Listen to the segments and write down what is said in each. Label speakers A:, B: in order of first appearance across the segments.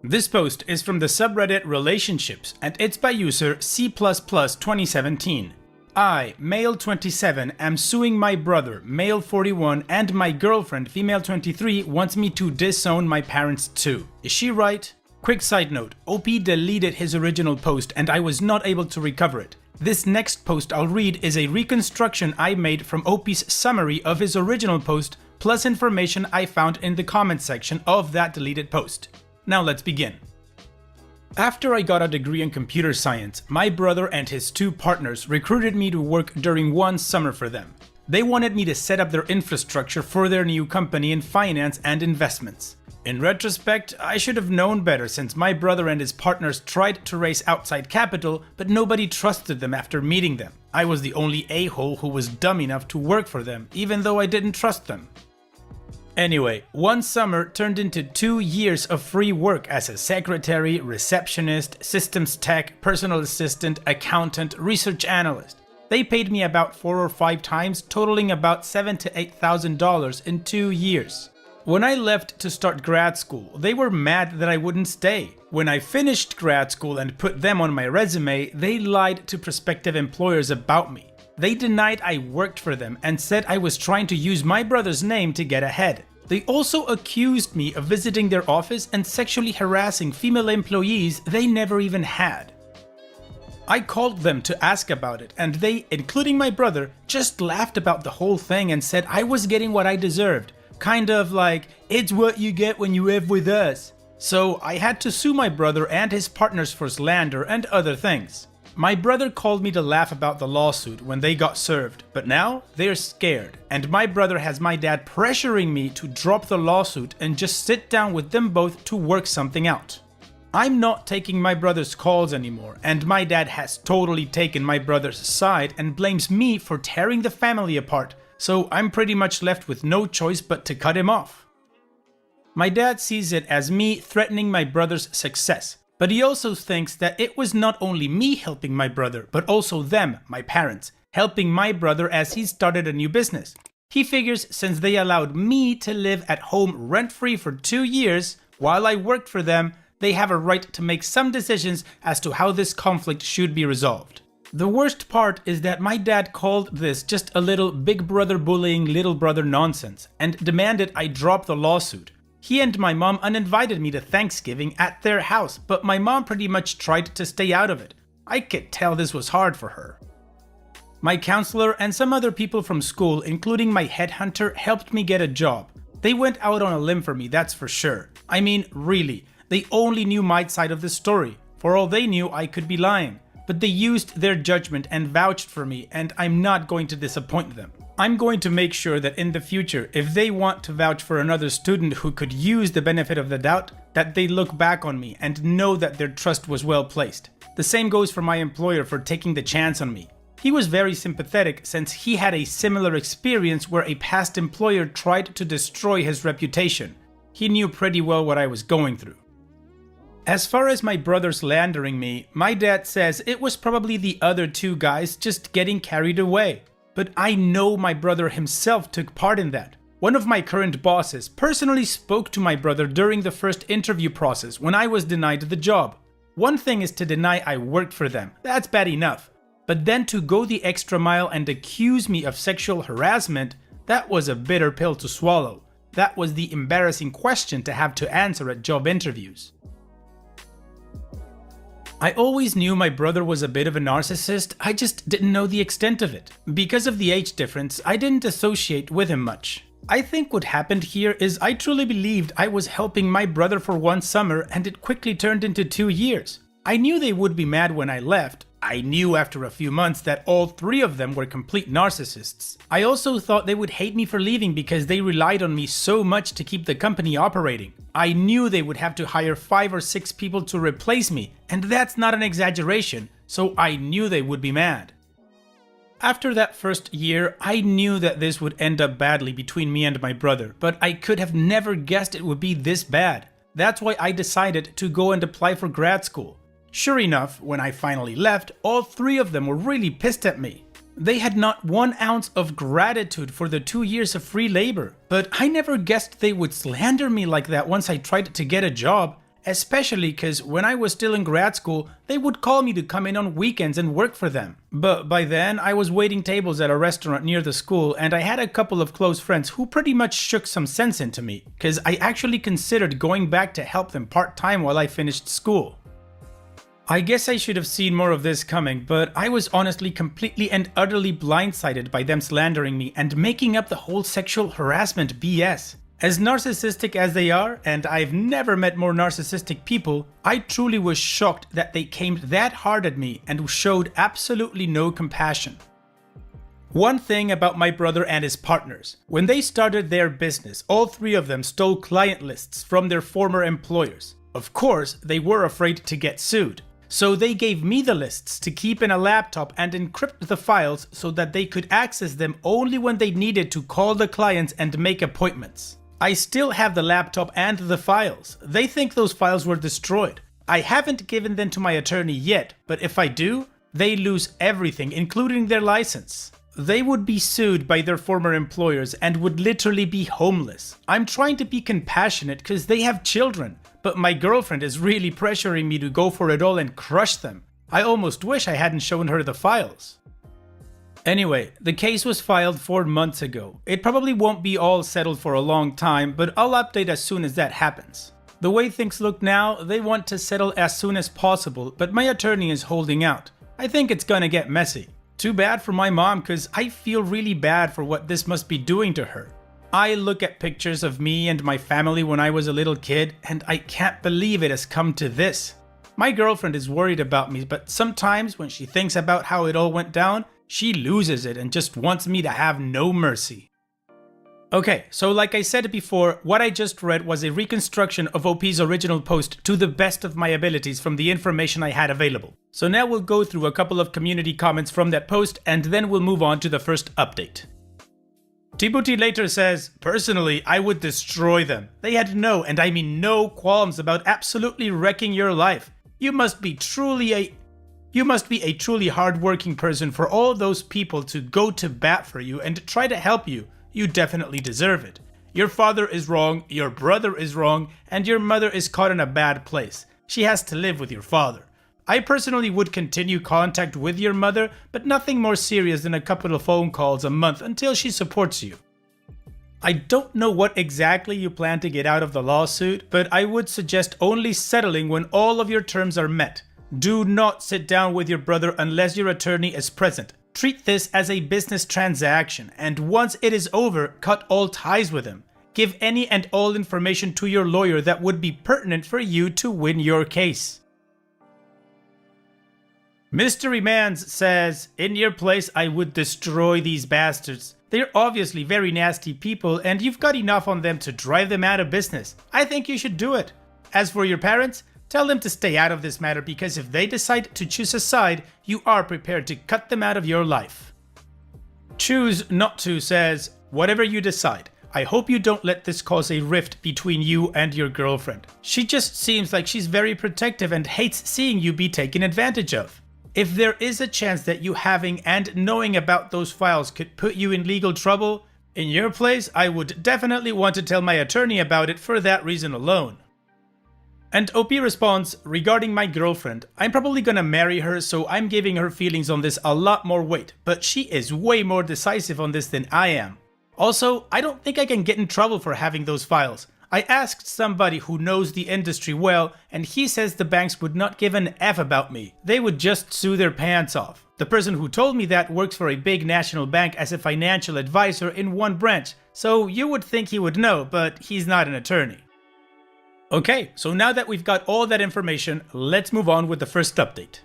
A: This post is from the subreddit Relationships, and it's by user C++2017. I, male 27, am suing my brother, male 41, and my girlfriend, female 23, wants me to disown my parents too. Is she right? Quick side note, OP deleted his original post and I was not able to recover it. This next post I'll read is a reconstruction I made from OP's summary of his original post, plus information I found in the comment section of that deleted post. Now let's begin. After I got a degree in computer science, my brother and his two partners recruited me to work during one summer for them. They wanted me to set up their infrastructure for their new company in finance and investments. In retrospect, I should have known better since my brother and his partners tried to raise outside capital, but nobody trusted them after meeting them. I was the only a-hole who was dumb enough to work for them, even though I didn't trust them. Anyway, one summer turned into 2 years of free work as a secretary, receptionist, systems tech, personal assistant, accountant, research analyst. They paid me about 4 or 5 times, totaling about $7,000 to $8,000 in 2 years. When I left to start grad school, they were mad that I wouldn't stay. When I finished grad school and put them on my resume, they lied to prospective employers about me. They denied I worked for them and said I was trying to use my brother's name to get ahead. They also accused me of visiting their office and sexually harassing female employees they never even had. I called them to ask about it and they, including my brother, just laughed about the whole thing and said I was getting what I deserved. Kind of like, it's what you get when you live with us. So I had to sue my brother and his partners for slander and other things. My brother called me to laugh about the lawsuit when they got served, but now they're scared, and my brother has my dad pressuring me to drop the lawsuit and just sit down with them both to work something out. I'm not taking my brother's calls anymore, and my dad has totally taken my brother's side and blames me for tearing the family apart, so I'm pretty much left with no choice but to cut him off. My dad sees it as me threatening my brother's success. But he also thinks that it was not only me helping my brother, but also them, my parents, helping my brother as he started a new business. He figures since they allowed me to live at home rent-free for 2 years while I worked for them, they have a right to make some decisions as to how this conflict should be resolved. The worst part is that my dad called this just a little big brother bullying little brother nonsense and demanded I drop the lawsuit. He and my mom uninvited me to Thanksgiving at their house, but my mom pretty much tried to stay out of it. I could tell this was hard for her. My counselor and some other people from school, including my headhunter, helped me get a job. They went out on a limb for me, that's for sure. I mean, really, they only knew my side of the story. For all they knew, I could be lying. But they used their judgment and vouched for me, and I'm not going to disappoint them. I'm going to make sure that in the future, if they want to vouch for another student who could use the benefit of the doubt, that they look back on me and know that their trust was well placed. The same goes for my employer for taking the chance on me. He was very sympathetic since he had a similar experience where a past employer tried to destroy his reputation. He knew pretty well what I was going through. As far as my brother slandering me, my dad says it was probably the other 2 guys just getting carried away. But I know my brother himself took part in that. One of my current bosses personally spoke to my brother during the first interview process when I was denied the job. One thing is to deny I worked for them, that's bad enough. But then to go the extra mile and accuse me of sexual harassment, that was a bitter pill to swallow. That was the embarrassing question to have to answer at job interviews. I always knew my brother was a bit of a narcissist, I just didn't know the extent of it. Because of the age difference, I didn't associate with him much. I think what happened here is I truly believed I was helping my brother for one summer and it quickly turned into 2 years. I knew they would be mad when I left. I knew after a few months that all 3 of them were complete narcissists. I also thought they would hate me for leaving because they relied on me so much to keep the company operating. I knew they would have to hire 5 or 6 people to replace me, and that's not an exaggeration, so I knew they would be mad. After that first year, I knew that this would end up badly between me and my brother, but I could have never guessed it would be this bad. That's why I decided to go and apply for grad school. Sure enough, when I finally left, all 3 of them were really pissed at me. They had not 1 ounce of gratitude for the 2 years of free labor, but I never guessed they would slander me like that once I tried to get a job, especially because when I was still in grad school, they would call me to come in on weekends and work for them. But by then, I was waiting tables at a restaurant near the school, and I had a couple of close friends who pretty much shook some sense into me, because I actually considered going back to help them part-time while I finished school. I guess I should have seen more of this coming, but I was honestly completely and utterly blindsided by them slandering me and making up the whole sexual harassment BS. As narcissistic as they are, and I've never met more narcissistic people, I truly was shocked that they came that hard at me and showed absolutely no compassion. One thing about my brother and his partners: when they started their business, all three of them stole client lists from their former employers. Of course, they were afraid to get sued, so they gave me the lists to keep in a laptop and encrypt the files so that they could access them only when they needed to call the clients and make appointments. I still have the laptop and the files. They think those files were destroyed. I haven't given them to my attorney yet, but if I do, they lose everything, including their license. They would be sued by their former employers and would literally be homeless. I'm trying to be compassionate because they have children, but my girlfriend is really pressuring me to go for it all and crush them. I almost wish I hadn't shown her the files. Anyway, the case was filed 4 months ago. It probably won't be all settled for a long time, but I'll update as soon as that happens. The way things look now, they want to settle as soon as possible, but my attorney is holding out. I think it's gonna get messy. Too bad for my mom, cause I feel really bad for what this must be doing to her. I look at pictures of me and my family when I was a little kid, and I can't believe it has come to this. My girlfriend is worried about me, but sometimes when she thinks about how it all went down, she loses it and just wants me to have no mercy. Okay, so like I said before, what I just read was a reconstruction of OP's original post to the best of my abilities from the information I had available. So now we'll go through a couple of community comments from that post, and then we'll move on to the first update. Tibuti later says, "Personally, I would destroy them. They had no, and I mean no, qualms about absolutely wrecking your life. You must be a truly hard-working person for all those people to go to bat for you and try to help you. You definitely deserve it. Your father is wrong, your brother is wrong, and your mother is caught in a bad place. She has to live with your father. I personally would continue contact with your mother, but nothing more serious than a couple of phone calls a month until she supports you. I don't know what exactly you plan to get out of the lawsuit, but I would suggest only settling when all of your terms are met. Do not sit down with your brother unless your attorney is present. Treat this as a business transaction, and once it is over, cut all ties with him. Give any and all information to your lawyer that would be pertinent for you to win your case." Mystery Mans says, "In your place, I would destroy these bastards. They're obviously very nasty people, and you've got enough on them to drive them out of business. I think you should do it. As for your parents, tell them to stay out of this matter, because if they decide to choose a side, you are prepared to cut them out of your life." Choose Not To says, "Whatever you decide, I hope you don't let this cause a rift between you and your girlfriend. She just seems like she's very protective and hates seeing you be taken advantage of. If there is a chance that you having and knowing about those files could put you in legal trouble, in your place, I would definitely want to tell my attorney about it for that reason alone." And OP responds, "Regarding my girlfriend, I'm probably gonna marry her, so I'm giving her feelings on this a lot more weight, but she is way more decisive on this than I am. Also, I don't think I can get in trouble for having those files. I asked somebody who knows the industry well, and he says the banks would not give an F about me. They would just sue their pants off. The person who told me that works for a big national bank as a financial advisor in one branch, so you would think he would know, but he's not an attorney." Okay, so now that we've got all that information, let's move on with the first update.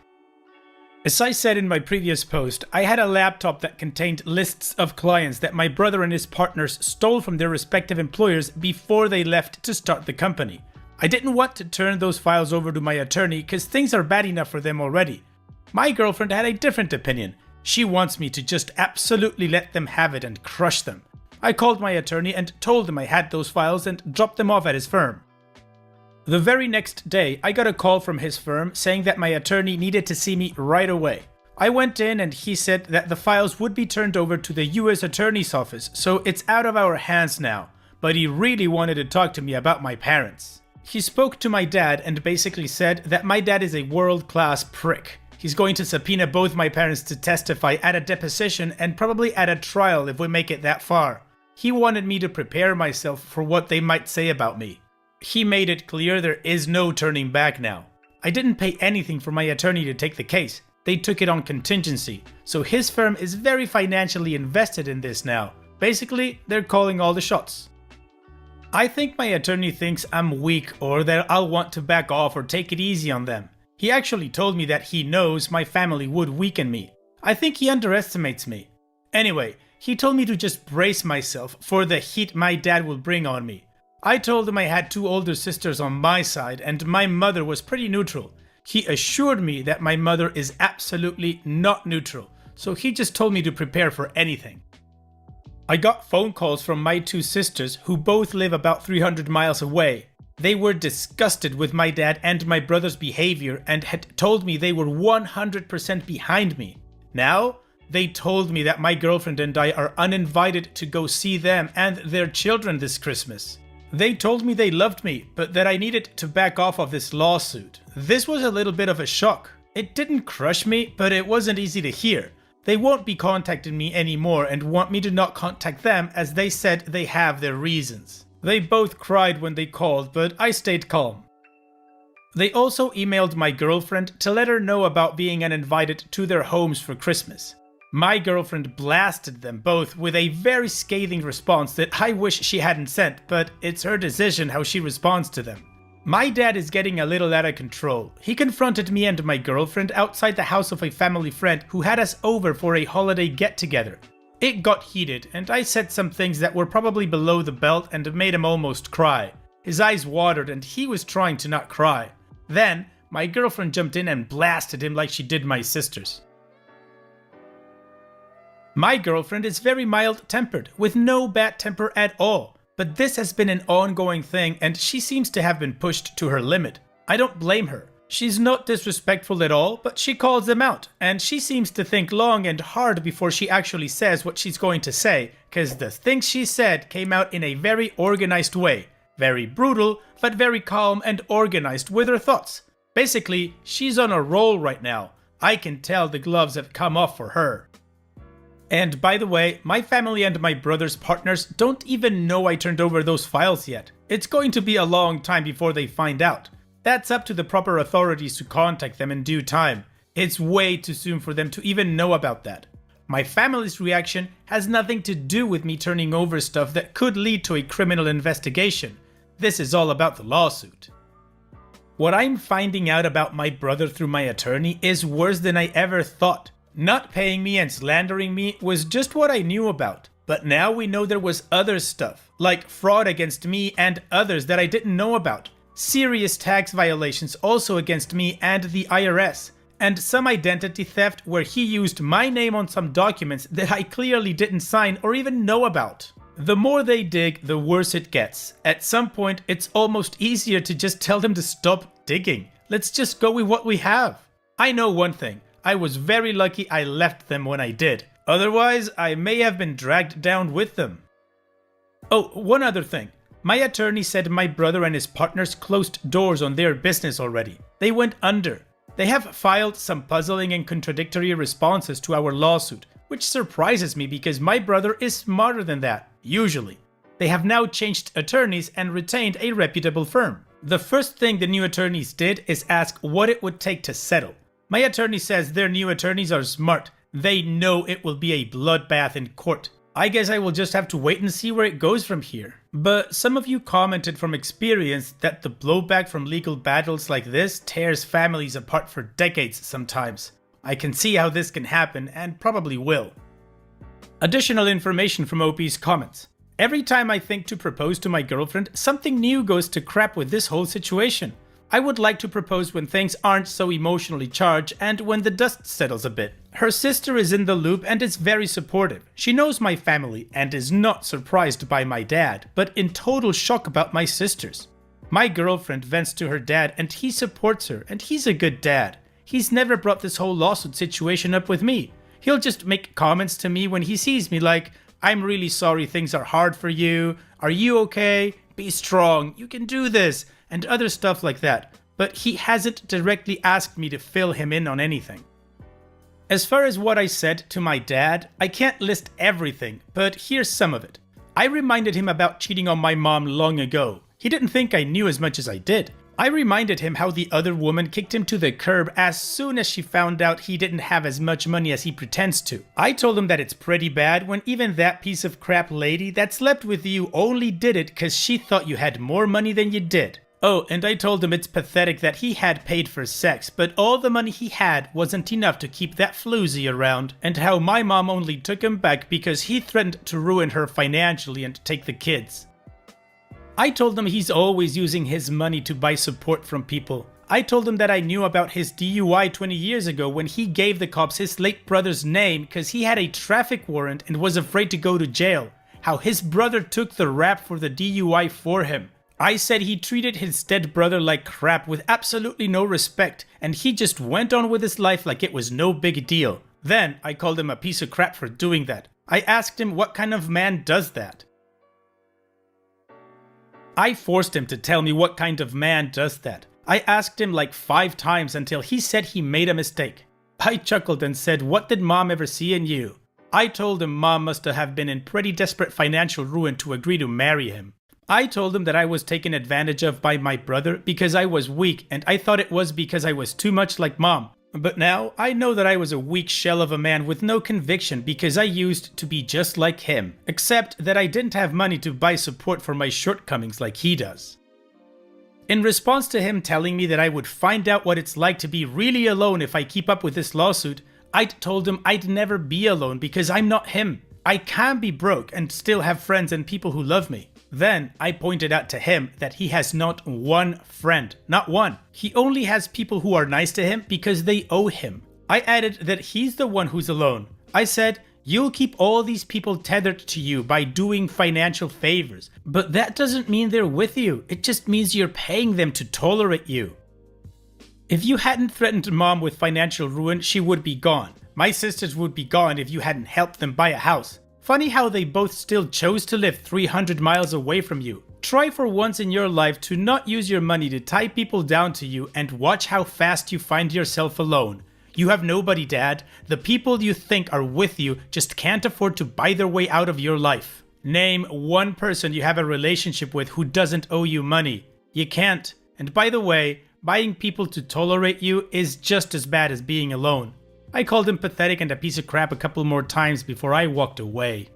A: As I said in my previous post, I had a laptop that contained lists of clients that my brother and his partners stole from their respective employers before they left to start the company. I didn't want to turn those files over to my attorney because things are bad enough for them already. My girlfriend had a different opinion. She wants me to just absolutely let them have it and crush them. I called my attorney and told him I had those files and dropped them off at his firm. The very next day, I got a call from his firm saying that my attorney needed to see me right away. I went in and he said that the files would be turned over to the US Attorney's Office, so it's out of our hands now, but he really wanted to talk to me about my parents. He spoke to my dad and basically said that my dad is a world-class prick. He's going to subpoena both my parents to testify at a deposition and probably at a trial if we make it that far. He wanted me to prepare myself for what they might say about me. He made it clear there is no turning back now. I didn't pay anything for my attorney to take the case. They took it on contingency, so his firm is very financially invested in this now. Basically, they're calling all the shots. I think my attorney thinks I'm weak or that I'll want to back off or take it easy on them. He actually told me that he knows my family would weaken me. I think he underestimates me. Anyway, he told me to just brace myself for the heat my dad will bring on me. I told him I had 2 older sisters on my side and my mother was pretty neutral. He assured me that my mother is absolutely not neutral, so he just told me to prepare for anything. I got phone calls from my 2 sisters who both live about 300 miles away. They were disgusted with my dad and my brother's behavior and had told me they were 100% behind me. Now, they told me that my girlfriend and I are uninvited to go see them and their children this Christmas. They told me they loved me, but that I needed to back off of this lawsuit. This was a little bit of a shock. It didn't crush me, but it wasn't easy to hear. They won't be contacting me anymore and want me to not contact them as they said they have their reasons. They both cried when they called, but I stayed calm. They also emailed my girlfriend to let her know about being uninvited to their homes for Christmas. My girlfriend blasted them both with a very scathing response that I wish she hadn't sent, but it's her decision how she responds to them. My dad is getting a little out of control. He confronted me and my girlfriend outside the house of a family friend who had us over for a holiday get-together. It got heated, and I said some things that were probably below the belt and made him almost cry. His eyes watered and he was trying to not cry. Then, my girlfriend jumped in and blasted him like she did my sisters. My girlfriend is very mild-tempered, with no bad temper at all. But this has been an ongoing thing and she seems to have been pushed to her limit. I don't blame her. She's not disrespectful at all, but she calls them out, and she seems to think long and hard before she actually says what she's going to say, cause the things she said came out in a very organized way. Very brutal, but very calm and organized with her thoughts. Basically, she's on a roll right now. I can tell the gloves have come off for her. And by the way, my family and my brother's partners don't even know I turned over those files yet. It's going to be a long time before they find out. That's up to the proper authorities to contact them in due time. It's way too soon for them to even know about that. My family's reaction has nothing to do with me turning over stuff that could lead to a criminal investigation. This is all about the lawsuit. What I'm finding out about my brother through my attorney is worse than I ever thought. Not paying me and slandering me was just what I knew about. But now we know there was other stuff, like fraud against me and others that I didn't know about. Serious tax violations also against me and the IRS. And some identity theft where he used my name on some documents that I clearly didn't sign or even know about. The more they dig, the worse it gets. At some point, it's almost easier to just tell them to stop digging. Let's just go with what we have. I know one thing. I was very lucky I left them when I did. Otherwise, I may have been dragged down with them. Oh, one other thing. My attorney said my brother and his partners closed doors on their business already. They went under. They have filed some puzzling and contradictory responses to our lawsuit, which surprises me because my brother is smarter than that, usually. They have now changed attorneys and retained a reputable firm. The first thing the new attorneys did is ask what it would take to settle. My attorney says their new attorneys are smart. They know it will be a bloodbath in court. I guess I will just have to wait and see where it goes from here. But some of you commented from experience that the blowback from legal battles like this tears families apart for decades sometimes. I can see how this can happen and probably will. Additional information from OP's comments. Every time I think to propose to my girlfriend, something new goes to crap with this whole situation. I would like to propose when things aren't so emotionally charged and when the dust settles a bit. Her sister is in the loop and is very supportive. She knows my family and is not surprised by my dad, but in total shock about my sisters. My girlfriend vents to her dad and he supports her, and he's a good dad. He's never brought this whole lawsuit situation up with me. He'll just make comments to me when he sees me like, "I'm really sorry things are hard for you. Are you okay? Be strong. You can do this." and other stuff like that, but he hasn't directly asked me to fill him in on anything. As far as what I said to my dad, I can't list everything, but here's some of it. I reminded him about cheating on my mom long ago. He didn't think I knew as much as I did. I reminded him how the other woman kicked him to the curb as soon as she found out he didn't have as much money as he pretends to. I told him that it's pretty bad when even that piece of crap lady that slept with you only did it cause she thought you had more money than you did. Oh, and I told him it's pathetic that he had paid for sex, but all the money he had wasn't enough to keep that floozy around, and how my mom only took him back because he threatened to ruin her financially and take the kids. I told him he's always using his money to buy support from people. I told him that I knew about his DUI 20 years ago when he gave the cops his late brother's name because he had a traffic warrant and was afraid to go to jail. How his brother took the rap for the DUI for him. I said he treated his dead brother like crap with absolutely no respect, and he just went on with his life like it was no big deal. Then I called him a piece of crap for doing that. I asked him what kind of man does that. I forced him to tell me what kind of man does that. I asked him like 5 times until he said he made a mistake. I chuckled and said, "What did mom ever see in you?" I told him mom must have been in pretty desperate financial ruin to agree to marry him. I told him that I was taken advantage of by my brother because I was weak and I thought it was because I was too much like mom. But now I know that I was a weak shell of a man with no conviction because I used to be just like him, except that I didn't have money to buy support for my shortcomings like he does. In response to him telling me that I would find out what it's like to be really alone if I keep up with this lawsuit, I'd told him I'd never be alone because I'm not him. I can be broke and still have friends and people who love me. Then I pointed out to him that he has not one friend, not one. He only has people who are nice to him because they owe him. I added that he's the one who's alone. I said, "You'll keep all these people tethered to you by doing financial favors, but that doesn't mean they're with you. It just means you're paying them to tolerate you. If you hadn't threatened mom with financial ruin, she would be gone. My sisters would be gone if you hadn't helped them buy a house. Funny how they both still chose to live 300 miles away from you. Try for once in your life to not use your money to tie people down to you and watch how fast you find yourself alone. You have nobody, Dad. The people you think are with you just can't afford to buy their way out of your life. Name one person you have a relationship with who doesn't owe you money. You can't. And by the way, buying people to tolerate you is just as bad as being alone." I called him pathetic and a piece of crap a couple more times before I walked away.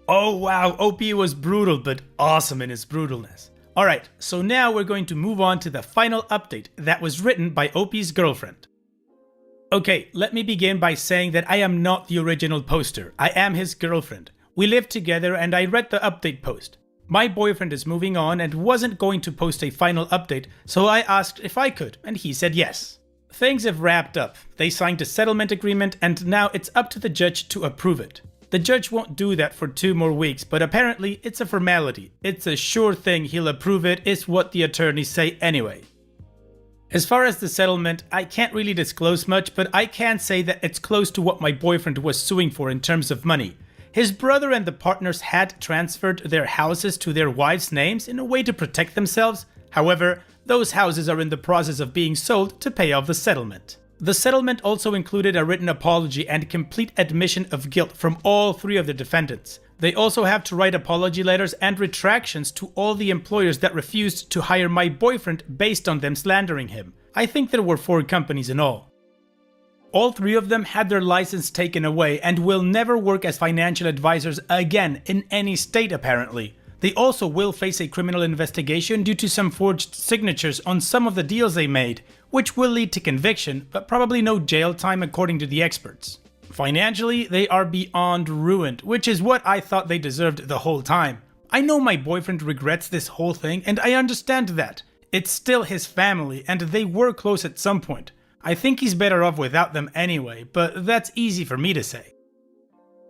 A: Oh wow, OP was brutal but awesome in his brutalness. Alright, so now we're going to move on to the final update that was written by OP's girlfriend. Okay, let me begin by saying that I am not the original poster. I am his girlfriend. We live together and I read the update post. My boyfriend is moving on and wasn't going to post a final update, so I asked if I could, and he said yes. Things have wrapped up. They signed a settlement agreement and now it's up to the judge to approve it. The judge won't do that for 2 more weeks, but apparently it's a formality. It's a sure thing he'll approve it, is what the attorneys say anyway. As far as the settlement, I can't really disclose much, but I can say that it's close to what my boyfriend was suing for in terms of money. His brother and the partners had transferred their houses to their wives' names in a way to protect themselves. However, those houses are in the process of being sold to pay off the settlement. The settlement also included a written apology and complete admission of guilt from all 3 of the defendants. They also have to write apology letters and retractions to all the employers that refused to hire my boyfriend based on them slandering him. I think there were 4 companies in all. All 3 of them had their license taken away and will never work as financial advisors again in any state apparently. They also will face a criminal investigation due to some forged signatures on some of the deals they made, which will lead to conviction, but probably no jail time according to the experts. Financially, they are beyond ruined, which is what I thought they deserved the whole time. I know my boyfriend regrets this whole thing, and I understand that. It's still his family, and they were close at some point. I think he's better off without them anyway, but that's easy for me to say.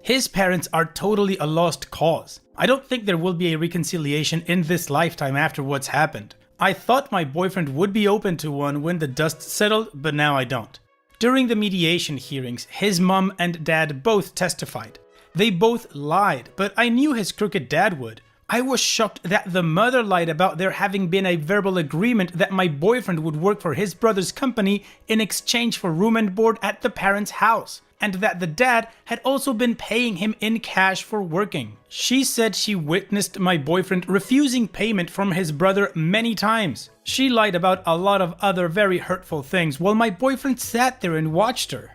A: His parents are totally a lost cause. I don't think there will be a reconciliation in this lifetime after what's happened. I thought my boyfriend would be open to one when the dust settled, but now I don't. During the mediation hearings, his mom and dad both testified. They both lied, but I knew his crooked dad would. I was shocked that the mother lied about there having been a verbal agreement that my boyfriend would work for his brother's company in exchange for room and board at the parents' house, and that the dad had also been paying him in cash for working. She said she witnessed my boyfriend refusing payment from his brother many times. She lied about a lot of other very hurtful things while my boyfriend sat there and watched her.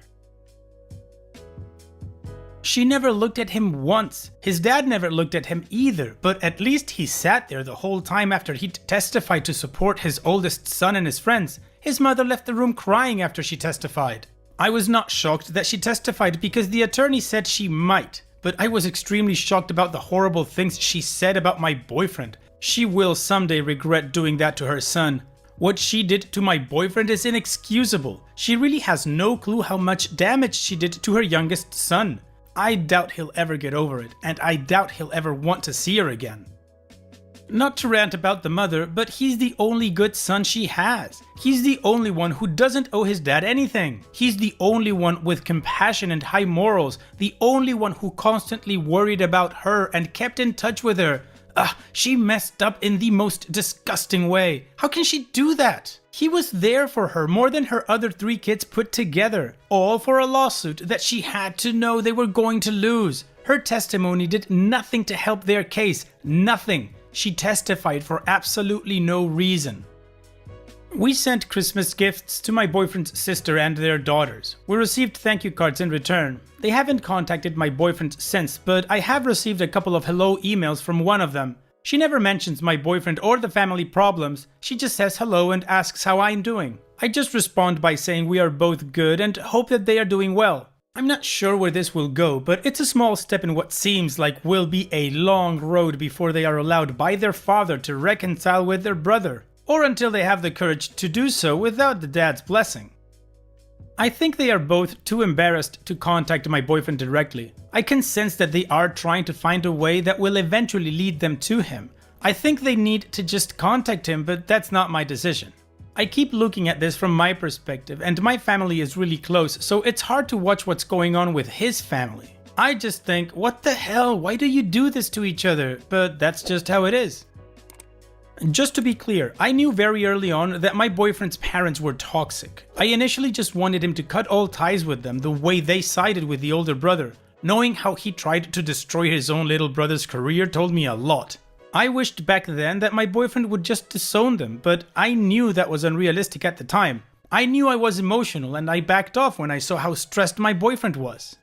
A: She never looked at him once. His dad never looked at him either, but at least he sat there the whole time after he testified to support his oldest son and his friends. His mother left the room crying after she testified. I was not shocked that she testified because the attorney said she might, but I was extremely shocked about the horrible things she said about my boyfriend. She will someday regret doing that to her son. What she did to my boyfriend is inexcusable. She really has no clue how much damage she did to her youngest son. I doubt he'll ever get over it, and I doubt he'll ever want to see her again. Not to rant about the mother, but he's the only good son she has. He's the only one who doesn't owe his dad anything. He's the only one with compassion and high morals, the only one who constantly worried about her and kept in touch with her. She messed up in the most disgusting way. How can she do that? He was there for her more than her other 3 kids put together, all for a lawsuit that she had to know they were going to lose. Her testimony did nothing to help their case, nothing. She testified for absolutely no reason. We sent Christmas gifts to my boyfriend's sister and their daughters. We received thank you cards in return. They haven't contacted my boyfriend since, but I have received a couple of hello emails from one of them. She never mentions my boyfriend or the family problems, she just says hello and asks how I'm doing. I just respond by saying we are both good and hope that they are doing well. I'm not sure where this will go, but it's a small step in what seems like will be a long road before they are allowed by their father to reconcile with their brother, or until they have the courage to do so without the dad's blessing. I think they are both too embarrassed to contact my boyfriend directly. I can sense that they are trying to find a way that will eventually lead them to him. I think they need to just contact him, but that's not my decision. I keep looking at this from my perspective, and my family is really close, so it's hard to watch what's going on with his family. I just think, what the hell, why do you do this to each other? But that's just how it is. Just to be clear, I knew very early on that my boyfriend's parents were toxic. I initially just wanted him to cut all ties with them the way they sided with the older brother. Knowing how he tried to destroy his own little brother's career told me a lot. I wished back then that my boyfriend would just disown them, but I knew that was unrealistic at the time. I knew I was emotional and I backed off when I saw how stressed my boyfriend was.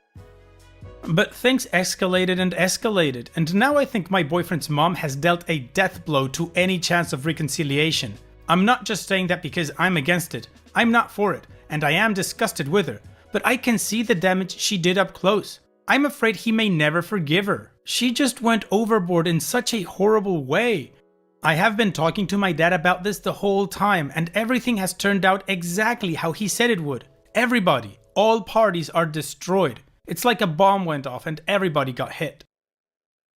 A: But things escalated and escalated, and now I think my boyfriend's mom has dealt a death blow to any chance of reconciliation. I'm not just saying that because I'm against it. I'm not for it, and I am disgusted with her, but I can see the damage she did up close. I'm afraid he may never forgive her. She just went overboard in such a horrible way. I have been talking to my dad about this the whole time, and everything has turned out exactly how he said it would. Everybody, all parties are destroyed. It's like a bomb went off and everybody got hit.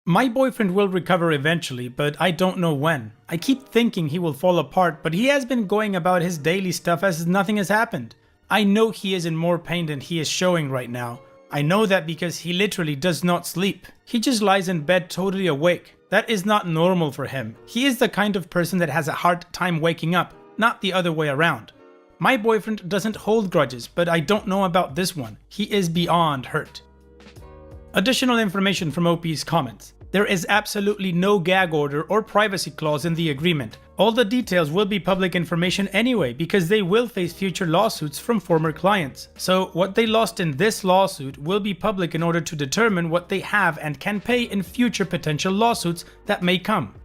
A: My boyfriend will recover eventually, but I don't know when. I keep thinking he will fall apart, but he has been going about his daily stuff as nothing has happened. I know he is in more pain than he is showing right now. I know that because he literally does not sleep. He just lies in bed totally awake. That is not normal for him. He is the kind of person that has a hard time waking up, not the other way around. My boyfriend doesn't hold grudges, but I don't know about this one. He is beyond hurt. Additional information from OP's comments. There is absolutely no gag order or privacy clause in the agreement. All the details will be public information anyway because they will face future lawsuits from former clients. So what they lost in this lawsuit will be public in order to determine what they have and can pay in future potential lawsuits that may come.